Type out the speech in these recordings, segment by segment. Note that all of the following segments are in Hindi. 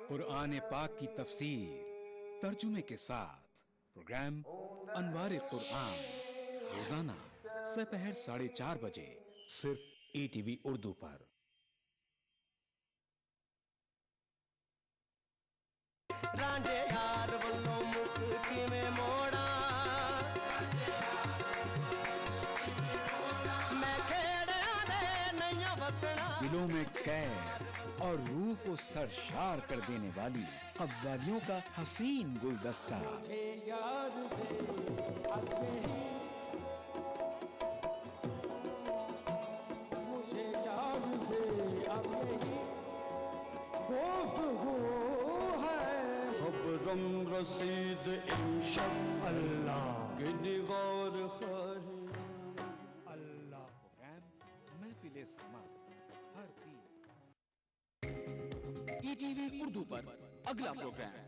कुरान पाक की तफसीर तर्जुमे के साथ प्रोग्राम अनवार कुरान रोजाना दोपहर 4:30 बजे सिर्फ ईटीवी उर्दू पर। रांझे यार वल्लों मुख किवें मोड़ा मैं खेड़ियां दे नैया वसना। दिलों में कैफ और रूह को सरशार कर देने वाली कव्वालियों का हसीन गुलदस्ता। मुझे यार से अपने ही मुझे यार से अपने ही गुफ्तगू है। खबरम रसीद इंशाअल्लाह के निगार खाहे अल्लाह। प्रोग्राम महफिल समा हर पीर। ईटीवी उर्दू पर अगला प्रोग्राम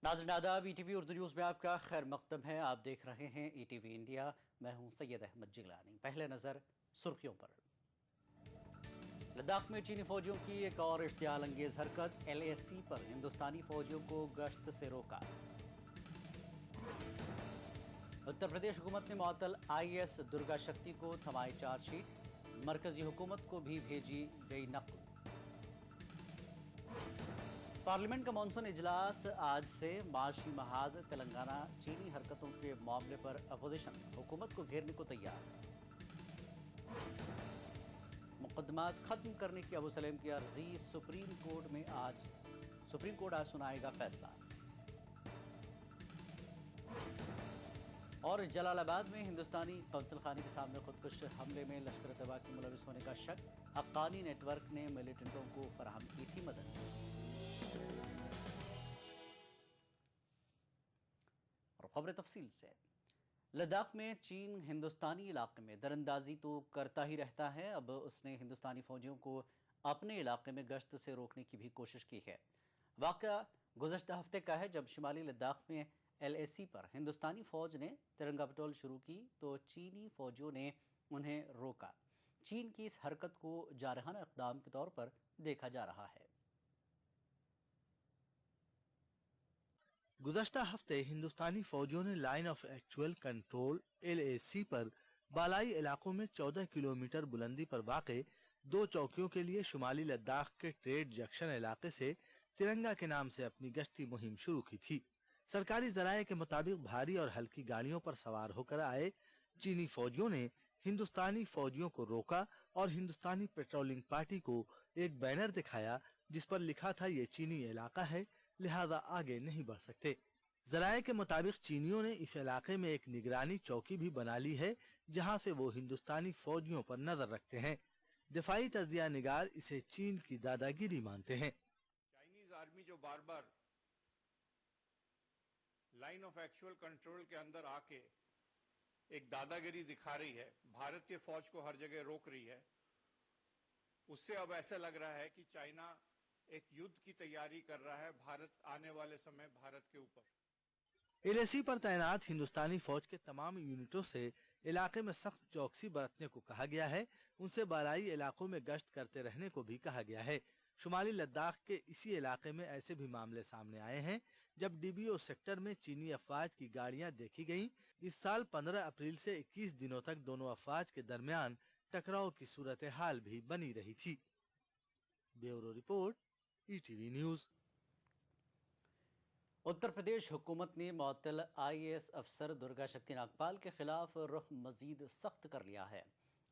नाज़रीन आदाब, ईटीवी उर्दू न्यूज़ में आपका खैर मकदम है। आप देख रहे हैं ईटीवी इंडिया। मैं हूं सैयद अहमद जिगलानी। पहले नज़र सुर्खियों पर। लद्दाख में चीनी फौजियों की एक और इश्तियाल अंगेज हरकत, एलएसी पर हिंदुस्तानी फौजियों को गश्त से रोका। उत्तर प्रदेश हुकूमत ने मुअत्तल आईएएस दुर्गा शक्ति को थमाई चार्जशीट, मरकजी हुकूमत को भी भेजी गई नकल। पार्लियामेंट का मानसून इजलास आज से। माशी महाज तेलंगाना चीनी हरकतों के मामले पर अपोजिशन हुकूमत को घेरने को तैयार। मुकदमात खत्म करने की अबू सलेम की अर्जी सुप्रीम कोर्ट आज सुनाएगा फैसला। और जलालाबाद में हिंदुस्तानी कौंसल खाने के सामने खुदकुश हमले में लश्कर तैयबा के मुलविस होने का शक, हक्कानी नेटवर्क ने मिलिटेंटों को फराहम की थी मदद। और खबर तफसील से। लद्दाख में चीन हिंदुस्तानी इलाके में दरअंदाजी तो करता ही रहता है। अब उसने हिंदुस्तानी फौजियों को अपने इलाके में गश्त से रोकने की भी कोशिश की है। वाक़या गुज़श्ता हफ्ते का है, जब शिमाली लद्दाख में एलएसी पर हिंदुस्तानी फौज ने तिरंगा पेट्रोल शुरू की तो चीनी फौजियों ने उन्हें रोका। चीन की इस हरकत को जारहाना इक़दाम के तौर पर देखा जा रहा है। गुज़श्ता हफ्ते हिंदुस्तानी फौजियों ने line of actual control LAC पर बालाई इलाकों में 14 किलोमीटर बुलंदी पर वाक़े 2 चौकियों के लिए शुमाली लद्दाख के ट्रेड जंक्शन इलाके से तिरंगा के नाम से अपनी गश्ती मुहिम शुरू की थी। सरकारी जराये के मुताबिक भारी और हल्की गाड़ियों पर सवार होकर आए चीनी फौजियों ने हिंदुस्तानी फौजियों को रोका और हिंदुस्तानी पेट्रोलिंग पार्टी को एक बैनर दिखाया जिस पर लिखा था, ये चीनी इलाका है, लिहाजा आगे नहीं बढ़ सकते। जराये के मुताबिक चीनियों ने इस इलाके में एक निगरानी चौकी भी बना ली है जहां से वो हिंदुस्तानी फौजियों पर नजर रखते हैं। दिफाई तजिया निगार इसे चीन की दादागिरी मानते हैं। चाइनीज आर्मी जो बार बार लाइन ऑफ एक्चुअल कंट्रोल के अंदर आके एक दादागिरी दिखा रही है, भारतीय फौज को हर जगह रोक रही है, उससे अब ऐसा लग रहा है कि चाइना एक युद्ध की तैयारी कर रहा है भारत आने वाले समय भारत के ऊपर। एलएसी पर तैनात हिंदुस्तानी फौज के तमाम यूनिटों से इलाके में सख्त चौकसी बरतने को कहा गया है। उनसे बालाई इलाकों में गश्त करते रहने को भी कहा गया है। शुमाली लद्दाख के इसी इलाके में ऐसे भी मामले सामने आए हैं जब डीबीओ सेक्टर में चीनी अफवाज की गाड़ियां देखी गईं। इस साल 15 अप्रैल से 21 दिनों तक दोनों अफवाज के दरमियान टकराव की सूरत हाल भी बनी रही थी। Bureau report, ETV news. Uttar Pradesh हुकूमत ने मुअत्तल आईएएस अफसर दुर्गा शक्ति नागपाल के खिलाफ रुख मजीद सख्त कर लिया है।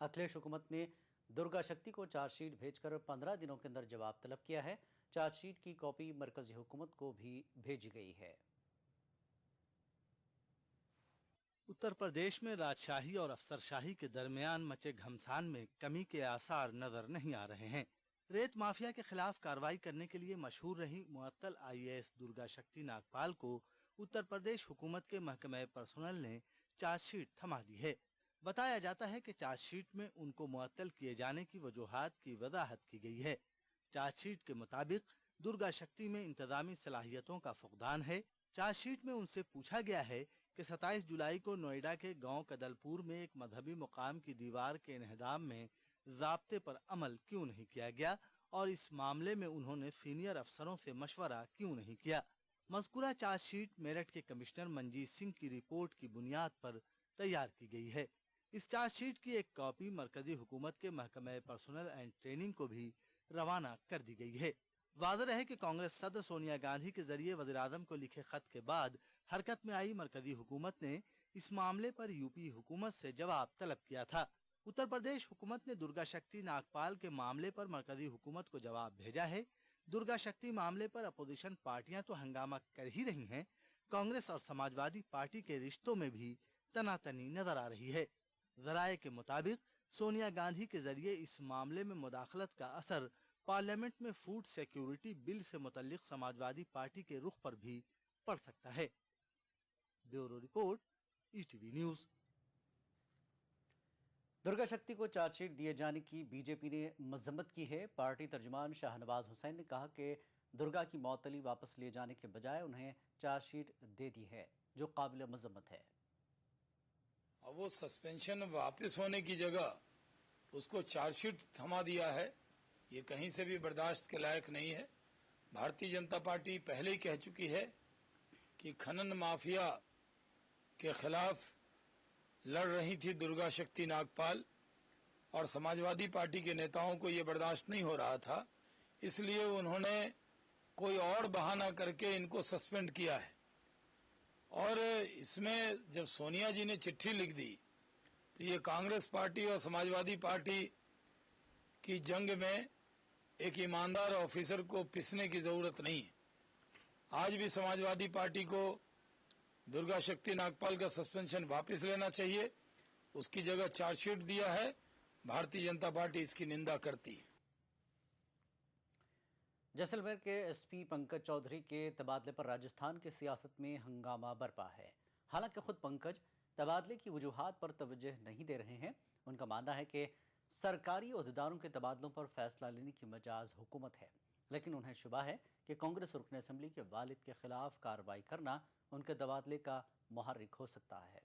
अखिलेश हुकूमत ने दुर्गा शक्ति को चार्जशीट भेजकर 15 दिनों के अंदर जवाब तलब किया है। चार्जशीट की कॉपी मरकजी हुकूमत को भी भेजी गई है। उत्तर प्रदेश में राजशाही और अफसरशाही के दरमियान मचे घमसान में कमी के आसार नजर नहीं आ रहे हैं। रेत माफिया के खिलाफ कार्रवाई करने के लिए मशहूर रही मुअत्तल IAS दुर्गा शक्ति नागपाल को उत्तर प्रदेश हुकूमत के महकमे पर्सनल ने चार्जशीट थमा दी है। बताया जाता है कि चार्जशीट में उनको मुअत्तल किए जाने की वजूहात की वजाहत की गई है। चार्जशीट के मुताबिक दुर्गा शक्ति में इंतजामी सलाहियतों का फुकदान है। चार्जशीट में उनसे पूछा गया है कि 27 जुलाई को नोएडा के गांव कदलपुर में एक मजहबी मुकाम की दीवार के इन्हदाम में ज़ाब्ते पर अमल क्यों नहीं किया गया और इस मामले में उन्होंने सीनियर अफसरों से मशवरा क्यों नहीं किया। मज़कूरा चार्जशीट मेरठ के कमिश्नर मंजीत सिंह की रिपोर्ट की बुनियाद पर तैयार की गई है। इस चार्जशीट की एक कॉपी मरकजी हुकूमत के महकमे पर्सनल एंड ट्रेनिंग को भी रवाना कर दी गई है। वाज़ेह है कि कांग्रेस सदर सोनिया गांधी के जरिए वज़ीर-ए-आज़म को लिखे खत के बाद हरकत में आई मरकजी हुकूमत ने इस मामले पर यूपी हुकूमत से जवाब तलब किया था। उत्तर प्रदेश हुकूमत ने दुर्गा शक्ति नागपाल के मामले पर मरकजी हुकूमत को जवाब भेजा है। दुर्गा शक्ति मामले पर अपोजिशन पार्टियां तो हंगामा कर ही रही हैं, कांग्रेस और समाजवादी पार्टी के रिश्तों में भी तनातनी नजर आ रही है। जराये के मुताबिक सोनिया गांधी के जरिए इस मामले में मुदाखलत का असर पार्लियामेंट में फूड सिक्योरिटी बिल से मुतल्लिक समाजवादी पार्टी के रुख पर भी पड़ सकता है। Bureau report, ETV news. Durga शक्ति को चार्जशीट दिए जाने की बीजेपी ने मजम्मत की है। पार्टी तर्जुमान शाहनवाज हुसैन ने कहा कि दुर्गा की मौतली वापस लिए जाने के बजाय उन्हें चार्जशीट दे दी है, जो काबिल मजम्मत है। अब वो सस्पेंशन वापस होने की जगह उसको चार्जशीट थमा दिया है, ये कहीं से भी बर्दाश्त के लायक नहीं है। भारतीय जनता पार्टी पहले ही कह चुकी है कि खनन माफिया के खिलाफ लड़ रही थी दुर्गा शक्ति नागपाल, और समाजवादी पार्टी के नेताओं को ये बर्दाश्त नहीं हो रहा था, इसलिए उन्होंने कोई और बहाना करके इनको सस्पेंड किया है। और इसमें जब सोनिया जी ने चिट्ठी लिख दी तो ये कांग्रेस पार्टी और समाजवादी पार्टी की जंग में एक ईमानदार ऑफिसर को पिसने की जरूरत नहीं है। आज भी समाजवादी पार्टी को दुर्गा शक्ति नागपाल का सस्पेंशन वापस लेना चाहिए, उसकी जगह चार्जशीट दिया है। भारतीय जनता पार्टी इसकी निंदा करती है। जैसलमेर के SP पंकज चौधरी के तबादले पर राजस्थान की सियासत में हंगामा बरपा है। हालांकि खुद पंकज तबादले की वजूहात पर तवज्जो नहीं दे रहे हैं। उनका मानना है कि सरकारी ओहदेदारों के तबादलों पर फैसला लेने की मजाज हुकूमत है, लेकिन उन्हें शुबा है कि कांग्रेस रुकन असम्बली के वालिद के खिलाफ कार्रवाई करना उनके तबादले का मुहर्रिक हो सकता है।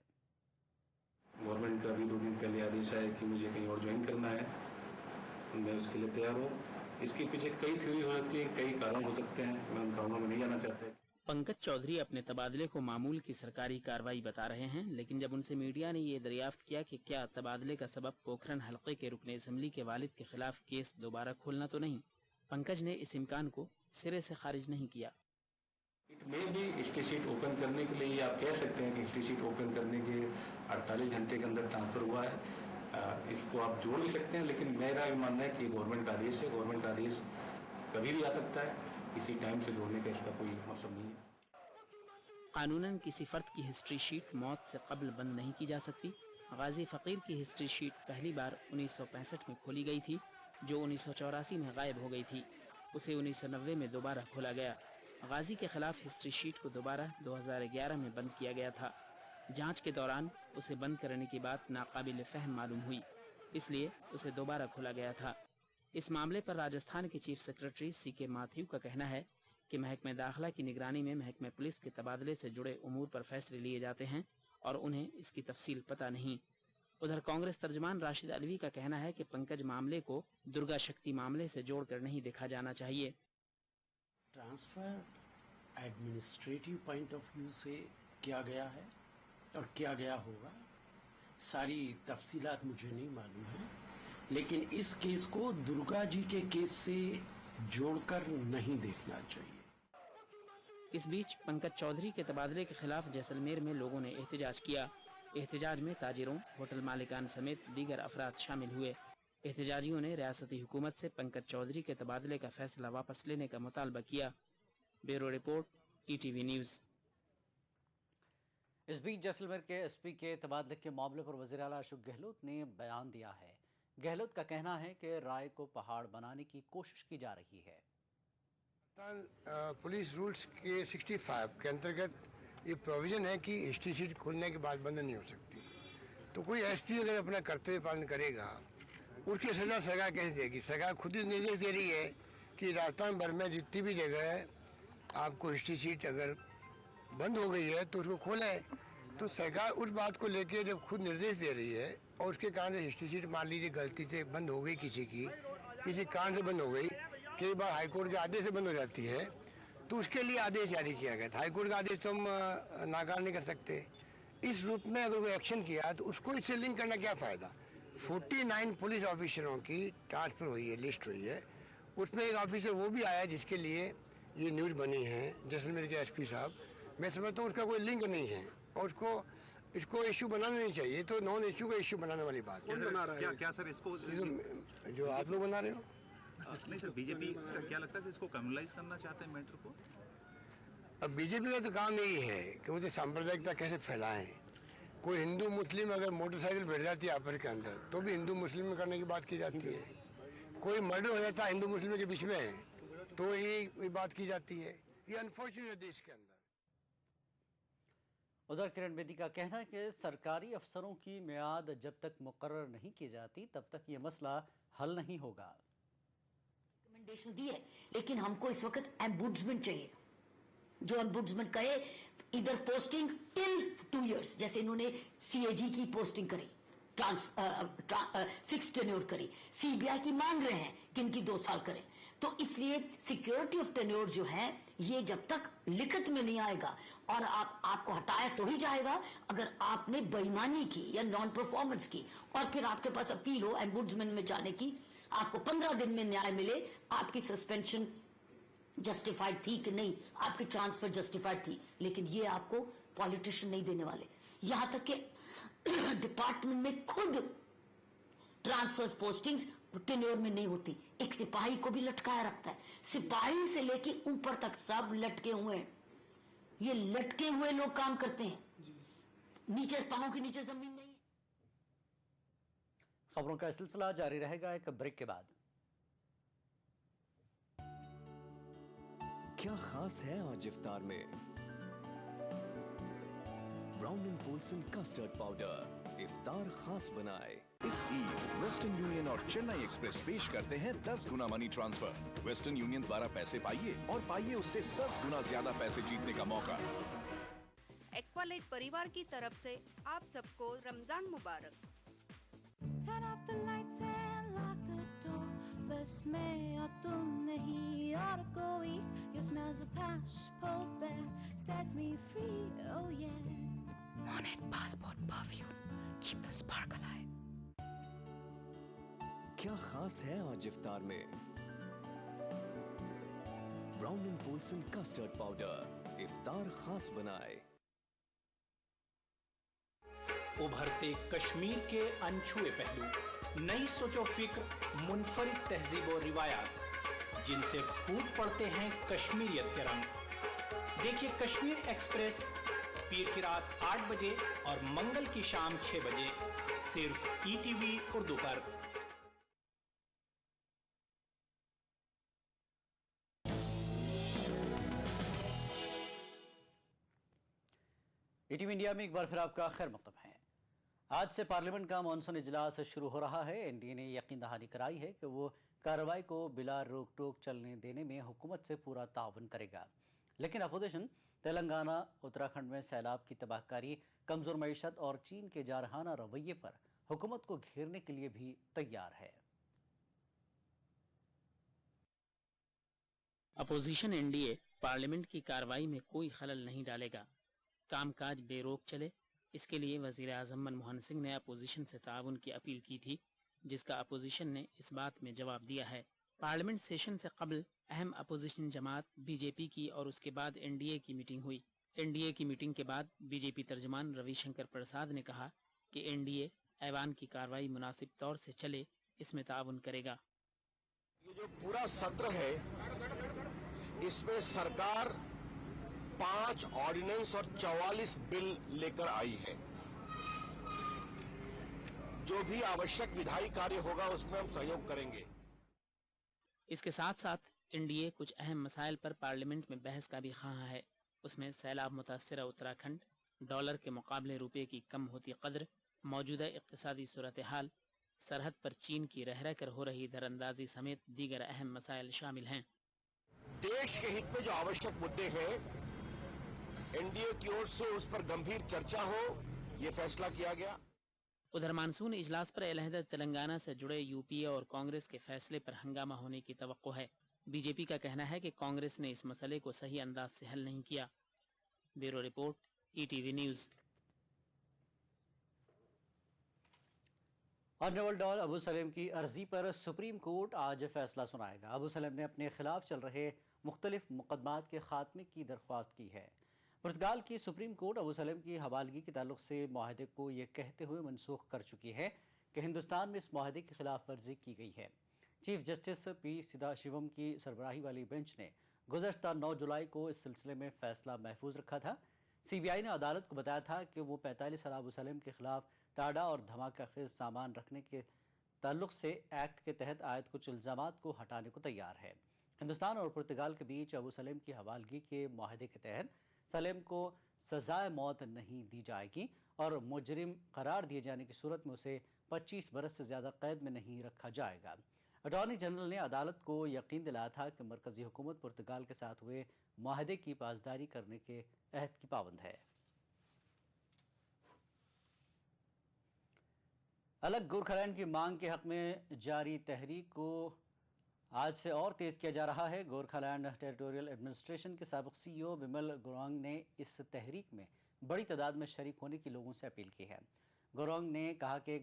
गवर्नमेंट का भी 2 दिन पहले आदेश आया कि मुझे कहीं और ज्वाइन करना है, मैं उसके लिए तैयार हूँ। इसके पीछे कई थ्योरी हो सकती है, कई कारण हो सकते हैं, मैं उन कारणों में नहीं जाना चाहता। पंकज चौधरी अपने तबादले को मामूल की सरकारी कार्रवाई बता रहे हैं, लेकिन जब उनसे मीडिया ने ये दरियाफ्त किया कि क्या तबादले का सबब पोखरन हलके के रुकने असम्बली के वालिद के खिलाफ केस दोबारा खोलना तो नहीं, पंकज ने इस इम्कान को सिरे से खारिज नहीं किया। इट में भी हिस्ट्री शीट ओपन करने के लिए आप कह सकते हैं कि हिस्ट्री शीट ओपन करने के 48 घंटे के अंदर ट्रांसफर हुआ है, इसको आप जोड़ भी सकते हैं, लेकिन मेरा ये मानना है कि गवर्नमेंट का आदेश है। गवर्नमेंट का आदेश कभी भी आ सकता है, किसी टाइम से जोड़ने का इसका कोई मतलब नहीं है। कानूनन किसी फर्द की हिस्ट्री शीट मौत से कबल बंद नहीं की जा सकती। गाजी फकीर की हिस्ट्री शीट पहली बार 1965 में खोली गई थी, जो 1984 में गायब हो गई थी। उसे 1990 में दोबारा खोला गया। गाजी के खिलाफ हिस्ट्री शीट को दोबारा 2011 में बंद किया गया था। जांच के दौरान उसे बंद करने की बात नाकाबिल फहम मालूम हुई, इसलिए उसे दोबारा खोला गया था। इस मामले पर राजस्थान के चीफ सेक्रेटरी CK माथ्यू का कहना है कि महकमे दाखिला की निगरानी में महकमे पुलिस के तबादले से जुड़े उमूर पर फैसले लिए जाते हैं और उन्हें इसकी तफसील पता नहीं। उधर कांग्रेस तर्जमान राशिद अलवी का कहना है कि पंकज मामले को दुर्गा शक्ति मामले से जोड़कर नहीं देखा जाना चाहिए। Transfer administrative point of view से किया गया है और किया गया होगा, सारी तफसीलात मुझे नहीं मालूम है, लेकिन इस केस को दुर्गा जी के केस से जोड़कर नहीं देखना चाहिए। इस बीच पंकज चौधरी के तबादले के खिलाफ जैसलमेर में लोगों ने एहतजाज किया। एहतजाज में ताजिरों, होटल मालिकान समेत दीगर अफराद शामिल हुए। एहतजाजियों ने रियासती हुकूमत से पंकज चौधरी के तबादले का फैसला वापस लेने का मुतालबा किया। Bureau report, ETV news. इस बीच जैसलमेर के SP के तबादले के मामले पर वज़ीर आला अशोक गहलोत ने बयान दिया है। गहलोत का कहना है कि राय को पहाड़ बनाने की कोशिश की जा रही है। पुलिस रूल्स के 65 के अंतर्गत ये प्रोविजन है कि हिस्ट्री शीट खोलने के बाद बंद नहीं हो सकती। तो कोई एसपी अगर अपना कर्तव्य पालन करेगा, उसकी सजा सरकार कैसे देगी? सरकार खुद ही निर्देश दे रही है कि राजस्थान भर में जितनी भी जगह है आपको हिस्ट्री शीट अगर बंद हो गई है तो उसको खोलें। तो सरकार उस बात को लेके जब खुद निर्देश दे रही है और उसके कारण से हिस्ट्री शीट मान लीजिए गलती से बंद हो गई, किसी कारण से बंद हो गई, कई बार हाईकोर्ट के आदेश से बंद हो जाती है, तो उसके लिए आदेश जारी किया गया था। हाईकोर्ट का आदेश तो हम नाकार नहीं कर सकते। इस रूप में अगर कोई एक्शन किया तो उसको इससे लिंक करना क्या फ़ायदा? 49 पुलिस ऑफिसरों की ट्रांसफर हुई है, लिस्ट हुई है, उसमें एक ऑफिसर वो भी आया जिसके लिए ये न्यूज़ बनी है, जैसलमेर के एसपी साहब। मैं समझता हूँ उसका कोई लिंक नहीं है और इसको इश्यू बनाना नहीं चाहिए। तो नॉन इश्यू का इश्यू बनाने वाली बात है। क्या सर इसको जो आप लोग बना रहे हो? नहीं सर, बीजेपी का क्या लगता है कि इसको कम्युनलाइज करना चाहते हैं मैटर को? अब बीजेपी का तो काम यही है कि वो तो सांप्रदायिकता कैसे फैलाएं। कोई हिंदू मुस्लिम अगर मोटरसाइकिल भिड़ जाती है आपस के अंदर तो भी हिंदू मुस्लिम में करने की बात की जाती है। कोई मर्डर हो जाता है हिंदू मुस्लिम के बीच में तो ये बात की जाती है। ये अनफॉर्चुनेट है देश के अंदर। उधर किरण बेदी का कहना है कि सरकारी अफसरों की मियाद जब तक मुकर्रर नहीं की जाती तब तक ये मसला हल नहीं होगा। रिकमेंडेशन दी है, लेकिन हमको इस वक्त एम्बुड्समेंट चाहिए। जो एम्बुड्समेंट करे, इधर पोस्टिंग टिल 2 इयर्स, जैसे इन्होंने सीएजी की पोस्टिंग करी, फिक्स टेन्योर करी। सीबीआई की मांग रहे हैं कि इनकी 2 साल करें। तो इसलिए सिक्योरिटी ऑफ टेन्योर जो है ये जब तक लिखित में नहीं आएगा और आपको हटाया तो ही जाएगा अगर आपने बेईमानी की या नॉन परफॉर्मेंस की और फिर आपके पास अपील हो एम्बुड्समेंट में जाने की, आपको 15 दिन में न्याय मिले, आपकी सस्पेंशन जस्टिफाइड थी कि नहीं, आपकी ट्रांसफर जस्टिफाइड थी, लेकिन ये आपको पॉलिटिशियन नहीं देने वाले। यहां तक कि डिपार्टमेंट में खुद ट्रांसफर्स पोस्टिंग्स टेन्योर में नहीं होती। एक सिपाही को भी लटकाया रखता है, सिपाही से लेके ऊपर तक सब लटके हुए हैं। ये लटके हुए लोग काम करते हैं, नीचे पांव के नीचे जमीन नहीं। खबरों का सिलसिला जारी रहेगा एक ब्रेक के बाद। क्या खास है आज इफ्तार में? Brown and Polson custard powder इफ्तार खास बनाए। इस ईद वेस्टर्न यूनियन और चेन्नई एक्सप्रेस पेश करते हैं 10 गुना मनी ट्रांसफर। वेस्टर्न यूनियन द्वारा पैसे पाइए और पाइए उससे 10 गुना ज्यादा पैसे जीतने का मौका। एक्वालाइट परिवार की तरफ से आप सबको रमजान मुबारक। Turn off the lights and lock the door. बस मैं और तुम नहीं और कोई. Your smell's a passport that sets me free. Oh yeah. Monet passport perfume. Keep the spark alive. क्या खास है आज इफ्तार में? Brown and Polson custard powder इफ्तार खास बनाए। उभरते कश्मीर के अनछुए पहलू, नई सोचो फिक्र, मुनफरिद तहजीब और रिवायात जिनसे फूट पड़ते हैं कश्मीरियत के रंग। देखिए कश्मीर एक्सप्रेस पीर की रात 8 बजे और मंगल की शाम 6 बजे सिर्फ ईटीवी उर्दू पर। ईटीवी इंडिया में एक बार फिर आपका खैर मकदम है। आज से पार्लियामेंट का मानसून इजलास शुरू हो रहा है। एनडीए ने यकीन दहानी कराई है कि वो कार्रवाई को बिला रोक टोक चलने देने में हुकूमत से पूरा ताउन करेगा, लेकिन अपोजिशन तेलंगाना उत्तराखंड में सैलाब की तबाहकारी, कमजोर मईशत और चीन के जारहाना रवैये पर हुकूमत को घेरने के लिए भी तैयार है। अपोजिशन एनडीए पार्लियामेंट की कार्रवाई में कोई खलल नहीं डालेगा, कामकाज बेरोक चले, इसके लिए वजीर आजम मनमोहन सिंह ने अपोजिशन से ताउन की अपील की थी, जिसका अपोजिशन ने इस बात में जवाब दिया है। पार्लियामेंट सेशन से कबल अहम अपोजिशन जमात बीजेपी की और उसके बाद एनडीए की मीटिंग हुई। एनडीए की मीटिंग के बाद बीजेपी तर्जमान रविशंकर प्रसाद ने कहा कि एनडीए ऐवान की कार्रवाई मुनासिब तौर से चले, इसमें ताउन करेगा। ये जो पूरा सत्र है इसमें सरकार 5 ऑर्डिनेंस और 44 बिल लेकर आई है। जो भी आवश्यक विधायी कार्य होगा उसमें हम सहयोग करेंगे। इसके साथ साथ एनडीए कुछ अहम मसाइल पर पार्लियामेंट में बहस का भी ख्वाह है। उसमें सैलाब मुतासर उत्तराखंड, डॉलर के मुकाबले रुपये की कम होती कद्र, मौजूदा इक्तिसादी सूरत हाल, सरहद पर चीन की रह कर हो रही दरअंदाजी समेत दीगर अहम मसाइल शामिल हैं। देश के हित में जो आवश्यक मुद्दे हैं, एनडीए की ओर से उस पर गंभीर चर्चा हो, ये फैसला किया गया। उधर मानसून इजलास पर अलहदा तेलंगाना से जुड़े यूपीए और कांग्रेस के फैसले पर हंगामा होने की तवक्को है। बीजेपी का कहना है कि कांग्रेस ने इस मसले को सही अंदाज से हल नहीं किया। Bureau report, ETV news. Honourable don Abu Salem की अर्जी पर सुप्रीम कोर्ट आज फैसला सुनाएगा। अबू सलेम ने अपने खिलाफ चल रहे मुख्तलिफ मुकदमात के खात्मे की दरख्वास्त की है। पुर्तगाल की सुप्रीम कोर्ट अबू सलेम की हवालगी के ताल्लुक से माहदे को यह कहते हुए मनसूख कर चुकी है कि हिंदुस्तान में इस माहदे की खिलाफ वर्जी की गई है। चीफ जस्टिस पी सदाशिवम की सरबराही वाली बेंच ने गुज़श्ता 9 जुलाई को इस सिलसिले में फैसला महफूज रखा था। सीबीआई ने अदालत को बताया था कि वो 45 साल अबू सलेम के खिलाफ टाडा और धमाका खेज सामान रखने के ताल्लुक से एक्ट के तहत आयद कुछ इल्ज़ामात को हटाने को तैयार है। हिंदुस्तान और पुर्तगाल के बीच अबू सलेम की हवालगी के माहदे के तहत सलेम को सजाए मौत नहीं दी जाएगी और मुजरिम करार दिए जाने की सूरत में उसे 25 बरस से ज़्यादा कैद में नहीं रखा जाएगा। अटॉर्नी जनरल ने अदालत को यकीन दिलाया था कि मरकजी हुकूमत पुर्तगाल के साथ हुए माहदे की पासदारी करने के अहद की पाबंद है। अलग गोरखालैंड की मांग के हक में जारी तहरीक को आज से और तेज किया जा रहा है। गोरखालैंड टेरिटोरियल एडमिनिस्ट्रेशन के साबिक सीईओ बिमल गुरोंग ने इस तहरीक में बड़ी तादाद में शरीक होने की लोगों से अपील की है। गुरोंग ने कहा कि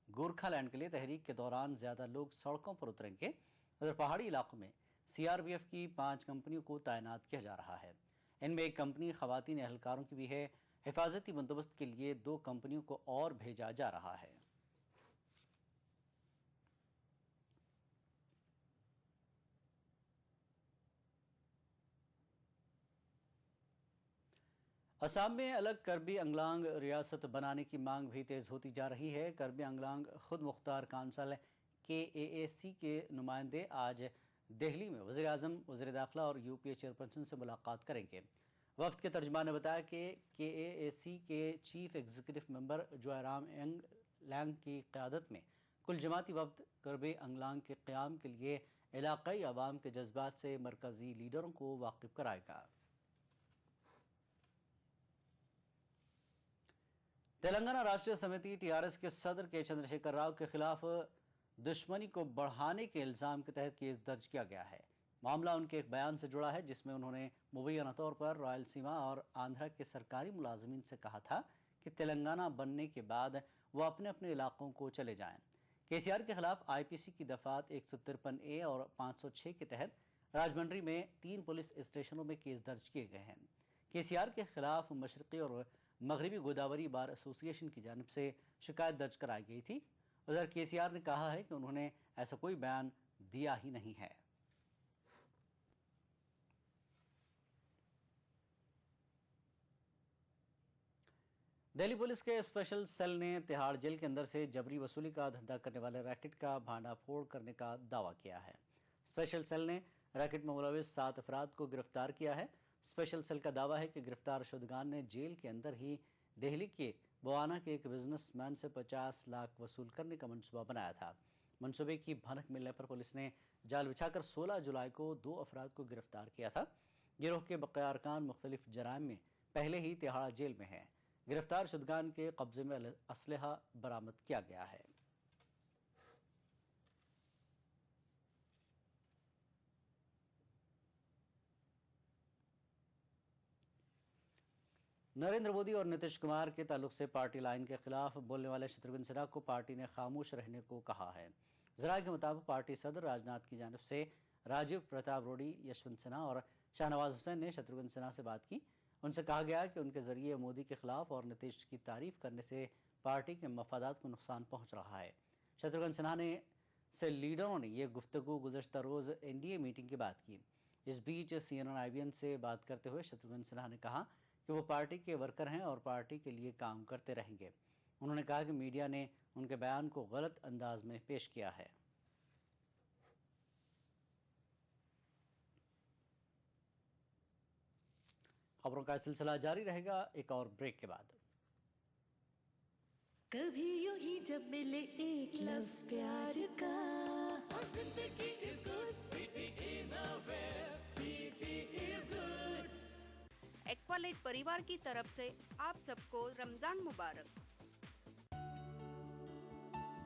गोरखालैंड के लिए तहरीक के दौरान ज़्यादा लोग सड़कों पर उतरेंगे। उधर पहाड़ी इलाकों में सीआरपीएफ की 5 कंपनियों को तैनात किया जा रहा है। इनमें एक कंपनी खवातीन एहलकारों की भी है। हिफाजती बंदोबस्त के लिए 2 कंपनियों को और भेजा जा रहा है। असम में अलग करबी अंगलांग रियासत बनाने की मांग भी तेज़ होती जा रही है। करबी अंगलांग खुद मुख्तार काउंसिल KAAC के नुमाइंदे आज दिल्ली में वज़ीर आज़म, वज़ीर दाखिला और यूपीए चेयरपर्सन से मुलाकात करेंगे। वफ्द के तर्जुमान ने बताया कि KAAC के chief executive member Joyram Lang की क़यादत में कुल जमाती वफ्द करबी अंगलांग के क़याम के लिए इलाक़ाई अवाम के जज्बात से मरकज़ी लीडरों को वाकिफ़ कराएगा। तेलंगाना राष्ट्रीय समिति TRS के सदर के चंद्रशेखर राव के खिलाफ दुश्मनी को बढ़ाने के इल्ज़ाम के तहत केस दर्ज किया गया है। मामला उनके एक बयान से जुड़ा है जिसमें उन्होंने मुबैना तौर पर रायलसीमा और आंध्रा के सरकारी मुलाजमीन से कहा था कि तेलंगाना बनने के बाद वो अपने अपने इलाकों को चले जाएं। KCR के खिलाफ IPC की दफात 153A और 506 के तहत राजमंड्री में 3 पुलिस स्टेशनों में केस दर्ज किए गए हैं। KCR के खिलाफ मशरक़ी और मगरबी गोदावरी बार एसोसिएशन की जानिब से शिकायत दर्ज कराई गई थी। उधर KCR ने कहा है कि उन्होंने ऐसा कोई बयान दिया ही नहीं है। दिल्ली पुलिस के स्पेशल सेल ने तिहाड़ जेल के अंदर से जबरी वसूली का धंधा करने वाले रैकेट का भांडाफोड़ करने का दावा किया है। स्पेशल सेल ने रैकेट में मुलविस 7 अफराद को गिरफ्तार किया है। स्पेशल सेल का दावा है कि गिरफ्तार शुदगान ने जेल के अंदर ही दिल्ली के बवाना के एक बिजनेसमैन से 50 लाख वसूल करने का मंसूबा बनाया था। मंसूबे की भनक मिलने पर पुलिस ने जाल बिछाकर 16 जुलाई को 2 अफराद को गिरफ्तार किया था। गिरोह के बकाया अरकान मुख्तलिफ जराइम में पहले ही तिहाड़ जेल में हैं। गिरफ्तार शुदगान के कब्जे में असलहा बरामद किया गया है। नरेंद्र मोदी और नीतीश कुमार के ताल्लुक से पार्टी लाइन के खिलाफ बोलने वाले शत्रुघ्न सिन्हा को पार्टी ने खामोश रहने को कहा है। जराये के मुताबिक पार्टी सदर राजनाथ की जानिब से राजीव प्रताप रूडी, यशवंत सिन्हा और शाहनवाज हुसैन ने शत्रुघ्न सिन्हा से बात की। उनसे कहा गया कि उनके जरिए मोदी के खिलाफ और नीतीश की तारीफ करने से पार्टी के मफादात को नुकसान पहुंच रहा है। शत्रुघ्न सिन्हा से लीडरों ने यह गुफ्तगू गुज़श्ता रोज़ NDA मीटिंग की बात की। इस बीच CNN IBN से बात करते हुए शत्रुघ्न सिन्हा ने कहा कि वो पार्टी के वर्कर हैं और पार्टी के लिए काम करते रहेंगे। उन्होंने कहा कि मीडिया ने उनके बयान को गलत अंदाज में पेश किया है। खबरों का सिलसिला जारी रहेगा एक और ब्रेक के बाद। कभी यूं ही जब मिले एक लफ्ज प्यार का, जिंदगी is good, PT in a way, PT is good। Aqualite परिवार की तरफ से आप सबको रमजान मुबारक।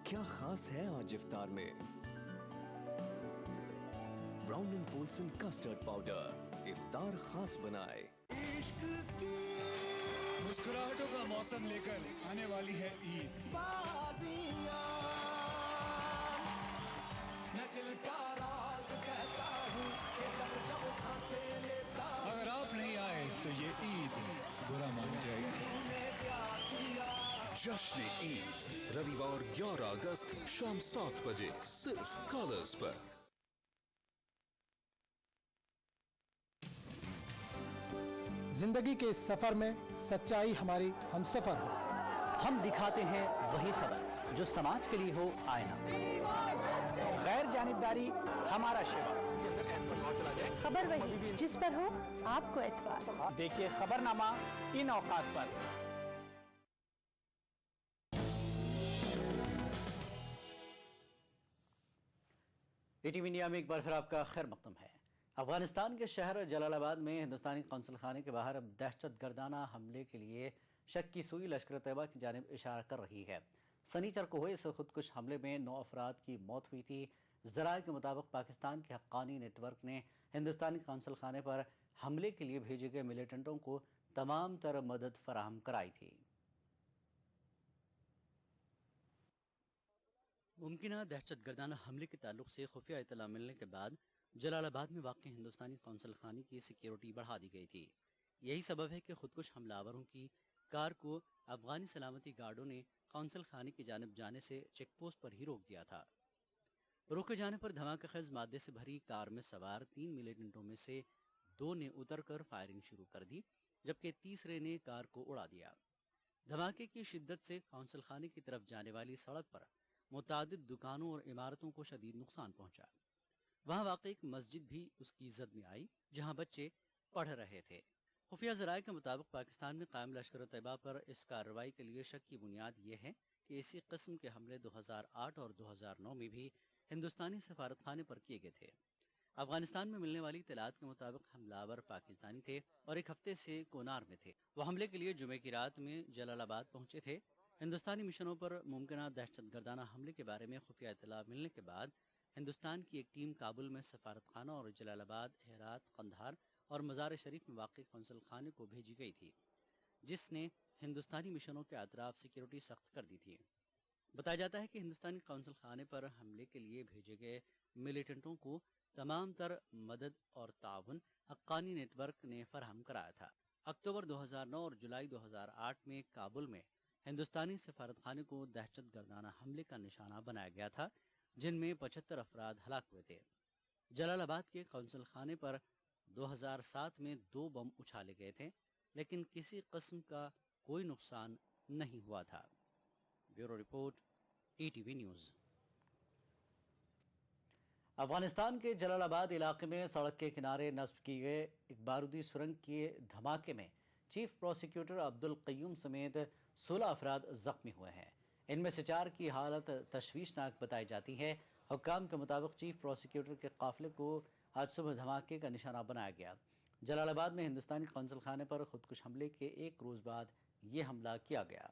क्या खास है आज इफ्तार में? Brown and Polson custard powder इफ्तार खास बनाए। मुस्कुराहटों का मौसम लेकर आने वाली है ईद। अगर आप नहीं आए तो ये ईद बुरा मान जाएगी। जश्न ईद रविवार 11 अगस्त शाम 7 बजे सिर्फ कलर्स पर। जिंदगी के इस सफर में सच्चाई हमारी हमसफर हो। हम दिखाते हैं वही खबर जो समाज के लिए हो आईना। गैर जानिबदारी हमारा शिवा। खबर वही जिस पर हो आपको एतबार। देखिए खबरनामा इन औकात पर। ATV इंडिया में एक बार फिर आपका खैर मकदम है। अफगानिस्तान के शहर जलालाबाद में हिंदुस्तानी कौंसल खाने के बाहर अब दहशत गर्दाना हमले के लिए शक की सुई लश्कर तैयबा की जानिब इशारा कर रही है। सनीचर को हुए इस खुदकुश हमले में 9 अफराद की मौत हुई थी। ज़राए के मुताबिक पाकिस्तान के हक्कानी नेटवर्क ने हिंदुस्तानी कौंसल खाने पर हमले के लिए भेजे गए मिलिटेंटों को तमाम तर मदद फराहम कराई थी। मुमकिन दहशत गर्दाना हमले के ताल्लुक से खुफिया इतला मिलने के बाद जलालाबाद में वाक़ हिंदुस्तानी कौंसल खाने की सिक्योरिटी बढ़ा दी गई थी। यही सबब है कि खुदकुश हमलावरों की कार को अफगानी सलामती गार्डों ने कौंसल खाने की जानिब जाने से चेक पोस्ट पर ही रोक दिया था। रोके जाने पर धमाकेखेज मादे से भरी कार में सवार 3 मिलिटेंटों में से 2 ने उतरकर फायरिंग शुरू कर दी, जबकि तीसरे ने कार को उड़ा दिया। धमाके की शिद्दत से कौंसल खाने की तरफ जाने वाली सड़क पर मुतादिद दुकानों और इमारतों को शदीद नुकसान पहुंचा। वहां वाक़ एक मस्जिद भी उसकी जद में आई, जहां बच्चे पढ़ रहे थे। खुफिया ज़राए के मुताबिक पाकिस्तान में कायम लश्कर तैयबा पर इस कार्रवाई के लिए शक की बुनियाद यह है कि इसी किस्म के हमले 2008 और 2009 में भी हिंदुस्तानी सफारतखाने पर किए गए थे। अफगानिस्तान में मिलने वाली इत्तलात के मुताबिक हमलावर पाकिस्तानी थे और एक हफ्ते से कोनार में थे। वो हमले के लिए जुमे की रात में जलालाबाद पहुंचे थे। हिंदुस्तानी मिशनों पर मुमकिन दहशत गर्दाना हमले के बारे में खुफिया इत्तला मिलने के बाद हिंदुस्तान की एक टीम काबुल में सफारतखाना और जलालाबाद, हेरात, कंधार और मज़ार शरीफ में वाक़ कौंसल खाने को भेजी गई थी, जिसने हिंदुस्तानी मिशनों के अतराफ सिक्योरिटी सख्त कर दी थी। बताया जाता है कि हिंदुस्तानी कौंसल खाने पर हमले के लिए भेजे गए मिलिटेंटों को तमाम तर मदद और ताउन हक्कानी नेटवर्क ने फराहम कराया था। अक्टूबर 2009 और जुलाई 2008 में काबुल में हिंदुस्तानी सफारतखाने को दहशत गर्दाना हमले का निशाना बनाया गया था, जिनमें 75 अफराद हलाक हुए थे। जलालाबाद के कौंसल खाने पर 2007 में 2 बम उछाले गए थे, लेकिन किसी किस्म का कोई नुकसान नहीं हुआ था। Bureau report, ATV news. Afghanistan के जलालाबाद इलाके में सड़क के किनारे नस्ब की गए एक बारूदी सुरंग के धमाके में चीफ प्रोसिक्यूटर अब्दुल क़य्यूम समेत 16 अफराद जख्मी हुए हैं। इनमें से 4 की हालत तशवीशनाक बताई जाती है। हुक्काम के मुताबिक चीफ प्रोसिक्यूटर के काफिले को आज सुबह धमाके का निशाना बनाया गया। जलालाबाद में हिंदुस्तानी कौंसल खाने पर खुदकुश हमले के 1 रोज़ बाद ये हमला किया गया।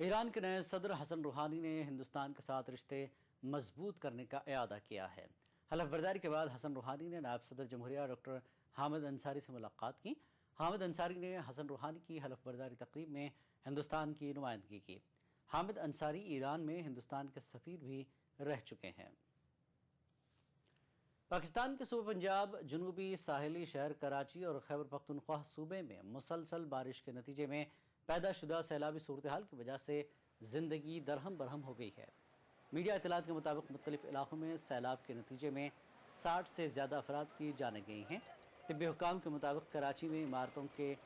ईरान के नए सदर हसन रूहानी ने हिंदुस्तान के साथ रिश्ते मजबूत करने का इरादा किया है। हलफ बर्दारी के बाद हसन रूहानी ने नायब सदर जमहूरिया डॉक्टर हामिद अंसारी से मुलाकात की। हामिद अंसारी ने हसन रूहानी की हलफ बर्दारी तकरीब में हिंदुस्तान की नुमाइंदगी की। हामिद अंसारी ईरान में हिंदुस्तान के सफ़ीर भी रह चुके हैं। पाकिस्तान के सूबे पंजाब, जनूबी साहिली शहर कराची और खैबर पख्तूनख्वा सूबे में मुसलसल बारिश के नतीजे में पैदा शुदा सैलाबी सूरत हाल की वजह से ज़िंदगी दरहम बरहम हो गई है। मीडिया इतलात के मुताबिक मुख्तलिफ इलाकों में सैलाब के नतीजे में 60 से ज़्यादा अफराद की जानें गई हैं। तिब्बी हुक्काम के मुताबिक कराची में इमारतों के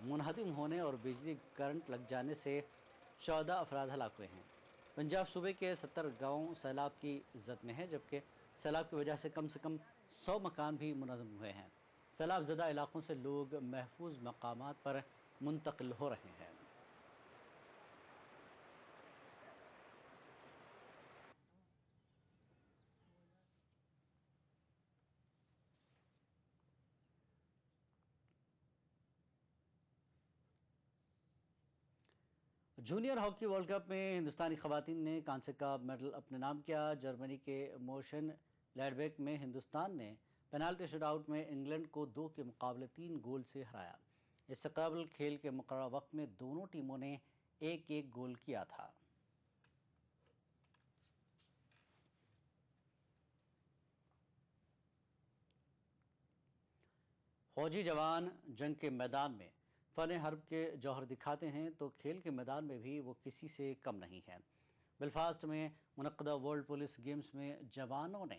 मुनहदिम होने और बिजली करंट लग जाने से 14 अफराद हलाक हुए हैं। पंजाब सूबे के 70 गाँव सैलाब की जद में हैं, जबकि सैलाब की वजह से कम 100 मकान भी मुनहदम हुए हैं। सैलाब ज़दा इलाकों से लोग महफूज मकामात पर मुंतकिल हो रहे हैं। जूनियर हॉकी वर्ल्ड कप में हिंदुस्तानी खवातीन ने कांसे का मेडल अपने नाम किया। जर्मनी के मोशन लैडबेक में हिंदुस्तान ने पेनाल्टी शूटआउट में इंग्लैंड को 2 के मुकाबले 3 गोल से हराया। इससे कबल खेल के मुकर्रर वक्त में दोनों टीमों ने 1-1 गोल किया था। फौजी जवान जंग के मैदान में फ़न हर्ब के जौहर दिखाते हैं तो खेल के मैदान में भी वो किसी से कम नहीं है। बेलफास्ट में मुनक्कदा वर्ल्ड पुलिस गेम्स में जवानों ने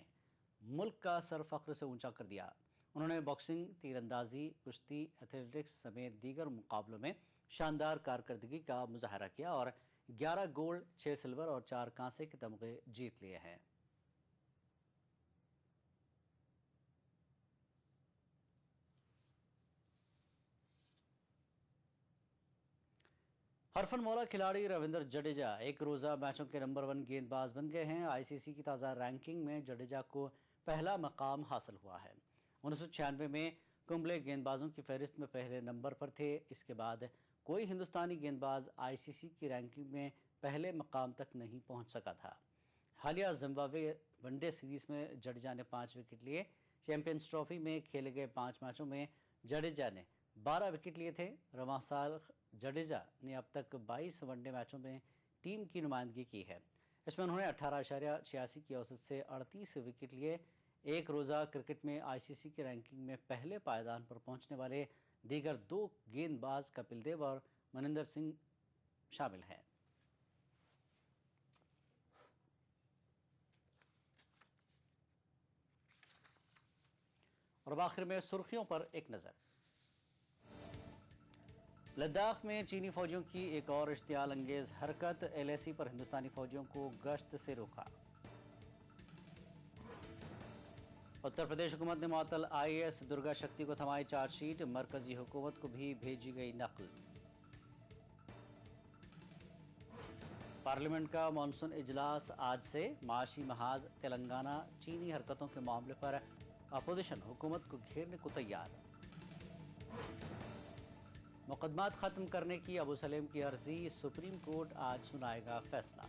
मुल्क का सर फ़ख्र से ऊंचा कर दिया। उन्होंने बॉक्सिंग, तीरंदाजी, कुश्ती, एथलेटिक्स समेत दीगर मुकाबलों में शानदार कारकर्दगी का मुजाहरा किया और 11 गोल्ड, 6 सिल्वर और 4 कांसे के तमगे जीत लिए हैं। हरफन मौला खिलाड़ी रविंद्र जडेजा एक रोज़ा मैचों के नंबर 1 गेंदबाज बन गए हैं। आईसीसी की ताज़ा रैंकिंग में जडेजा को पहला मकाम हासिल हुआ है। 1996 में कुंबले गेंदबाजों की फहरिस्त में पहले नंबर पर थे। इसके बाद कोई हिंदुस्तानी गेंदबाज आईसीसी की रैंकिंग में पहले मकाम तक नहीं पहुंच सका था। हालिया जिम्बाब्वे वनडे सीरीज़ में जडेजा ने 5 विकेट लिए। चैंपियंस ट्रॉफी में खेले गए 5 मैचों में जडेजा ने 12 विकेट लिए थे। रवां साल जडेजा ने अब तक 22 वनडे मैचों में टीम की नुमाइंदगी की है। इसमें उन्होंने 18.86 की औसत से 38 विकेट लिए। एक रोज़ा क्रिकेट में आईसीसी की रैंकिंग में पहले पायदान पर पहुंचने वाले दीगर 2 गेंदबाज कपिल देव और मनिंदर सिंह शामिल हैं। और आखिर में सुर्खियों पर एक नज़र। लद्दाख में चीनी फौजियों की एक और इश्तियाल अंगेज हरकत, एलएसी पर हिंदुस्तानी फौजियों को गश्त से रोका। उत्तर प्रदेश हुकूमत ने मुअत्तल आईएएस दुर्गा शक्ति को थमाई चार्जशीट, मरकजी हुकूमत को भी भेजी गई नकल। पार्लियामेंट का मानसून इजलास आज से, माशी महाज तेलंगाना चीनी हरकतों के मामले पर अपोजिशन हुकूमत को घेरने को तैयार। मुकदमात खत्म करने की अबू सलेम की अर्जी, सुप्रीम कोर्ट आज सुनाएगा फैसला।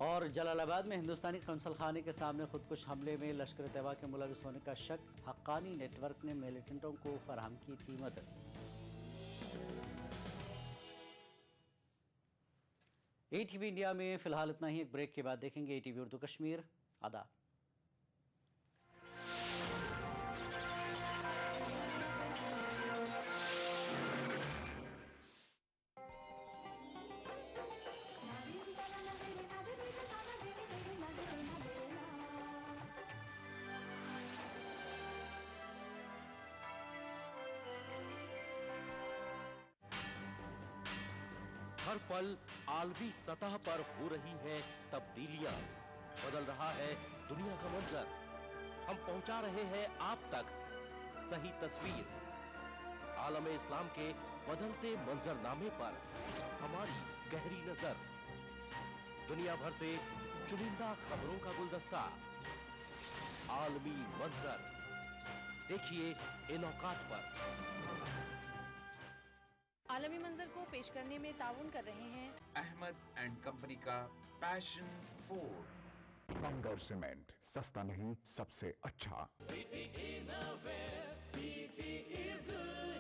और जलालाबाद में हिंदुस्तानी कौंसल खाने के सामने खुदकुश हमले में लश्कर तैयबा के मुलविस होने का शक, हक्कानी नेटवर्क ने मिलिटेंटों को फराहम की थी मदद। ATV इंडिया में फिलहाल इतना ही। एक ब्रेक के बाद देखेंगे ATV उर्दू कश्मीर। आदाब। हर पल आलमी सतह पर हो रही है तब्दीलियां, बदल रहा है दुनिया का मंजर। हम पहुंचा रहे हैं आप तक सही तस्वीर। आलम इस्लाम के बदलते मंजरनामे पर हमारी गहरी नजर, दुनिया भर से चुनिंदा खबरों का गुलदस्ता, आलमी मंजर। देखिए इन औकात पर। आलमी मंजर को पेश करने में ताउन कर रहे हैं अहमद एंड कंपनी का पैशन 4। बंगर सीमेंट, सस्ता नहीं सबसे अच्छा। Innovate.